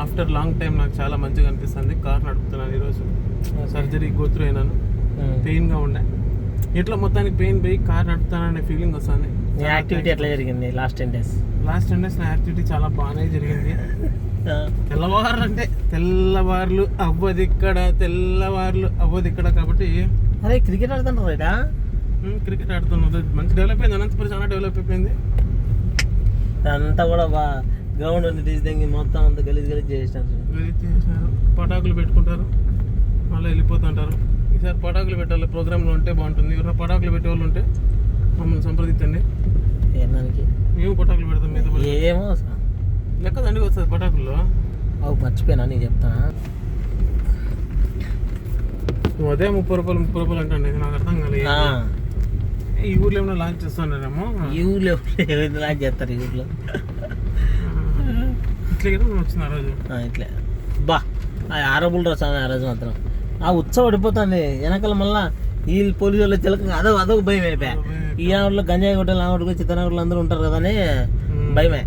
After long time నాకు చాలా మంచిగా అనిపిస్తుంది. కార్ నడుపుతున్నాను ఈరోజు. సర్జరీ గోత్రు అయినాను, పెయిన్గా ఉండే. ఇట్లా మొత్తానికి పెయిన్ పోయి కార్ నడుపుతాననే ఫీలింగ్ వస్తుంది. యాక్టివిటీ ఎట్లా జరిగింది లాస్ట్ 10 days? లాస్ట్ 10 days నా యాక్టివిటీ చాలా బాగానే జరిగింది. తెల్లవారు అంటే తెల్లవార్లు అవ్వదు ఇక్కడ కాబట్టి అదే క్రికెట్ ఆడుతుంటారు రైటా? క్రికెట్ ఆడుతున్నారు. మంచి డెవలప్ అయింది. అనంతపురం చాలా డెవలప్ అయిపోయింది. అంతా కూడా గ్రౌండ్ ఉంది తీసి మొత్తం అంతా గలీజ్ చేసినారు. పటాకులు పెట్టుకుంటారు, మళ్ళీ వెళ్ళిపోతుంటారు. ఈసారి పటాకులు పెట్టాలి, ప్రోగ్రాంలో ఉంటే బాగుంటుంది. ఎవరైనా పటాకులు పెట్టే వాళ్ళు ఉంటే మమ్మల్ని సంప్రదించండి. ఏనానికి మేము పటాకులు పెడతాం. మీద ఏమో లెక్క దండికి వస్తుంది పటాకుల్లో. అవు మర్చిపోయినా నీకు చెప్తానా. నువ్వు అదే 30 రూపాయలు అంటే నాకు అర్థం కాలేదు. ఈ ఊర్లో ఏమైనా లాంచ్ చేస్తున్నారేమో. ఈ ఊర్లో లాంచ్ చేస్తారు. ఈ ఊర్లో ఇట్లా కదా వచ్చింది ఆ రోజు. ఇట్లే బా ఆరోబుల్ రోజు ఆ రోజు మాత్రం ఆ ఉత్సవం పడిపోతుంది. వెనకాల మళ్ళా ఈ పోలీసు వాళ్ళు చిలక అదొక భయం అయిపోయా. ఈ ఆవిడలో గంజాయి కొట్టలు ఆవిడకు చిత్తనాగులు అందరూ ఉంటారు కదా అని భయమే.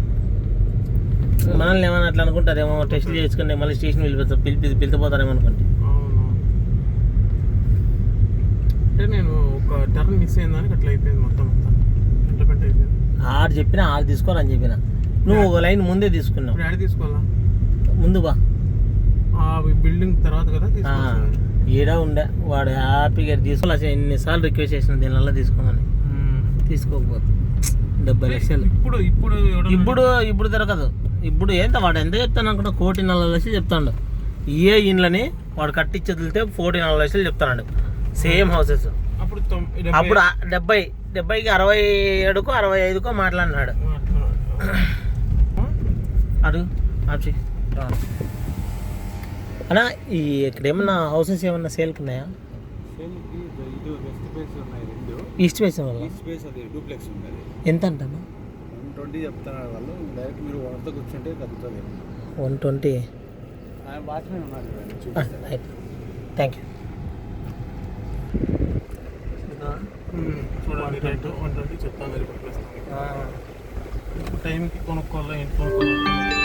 మనల్ని ఏమన్నా అట్లా అనుకుంటారేమో, టెస్టులు చేసుకుని మళ్ళీ స్టేషన్ పిలిచిపోతారేమో అనుకోండి. అంటే నేను ఒక టర్న్ మిస్ అయిందానికి అట్లా అయిపోయింది. మొత్తం పెంట అయిపోయింది. ఆడు చెప్పినా ఆడు తీసుకోవాలని చెప్పిన, నువ్వు ఒక లైన్ ముందే తీసుకున్నావు. ఇప్పుడు యాడ్ తీసుకోవాలా? ముందు బా బిల్డింగ్ తర్వాత కదా ఈడా ఉండే వాడు హ్యాపీగా తీసుకోవాలి. ఎన్నిసార్లు రిక్వెస్ట్ చేసిన దీనివల్ల తీసుకోమని, తీసుకోకపోతే 70 లక్షలు. ఇప్పుడు దొరకదు. ఇప్పుడు ఏంత వాడు ఎంత చెప్తాను అనుకుంటా, 1,40,00,000 చెప్తాడు. ఏ ఇండ్లని వాడు కట్టించి వదిలితే 1,40,00,000 చెప్తాడు. Same houses. అప్పుడు 70కి 67కో 65కో మాట్లాడినాడు. అడుగు ఆప్సి అన్నా, ఇక్కడ ఏమన్నా హౌసెస్ ఏమన్నా సేల్కి ఉన్నాయా? ఈస్ట్ ఫేస్ వల్ల ఎంత అంటాను? 120 చెప్తున్నారు వాళ్ళు. డైరెక్ట్ మీరు 100 కూర్చుంటే తగ్గుతుంది. 120. వాచ్మెన్ ఉన్నారు. Thank you. చూడండి, రేటు 120 చెప్తాను. టైంకి కొనుక్కోవాలి, ఇంటి కొనుక్కోవాలి.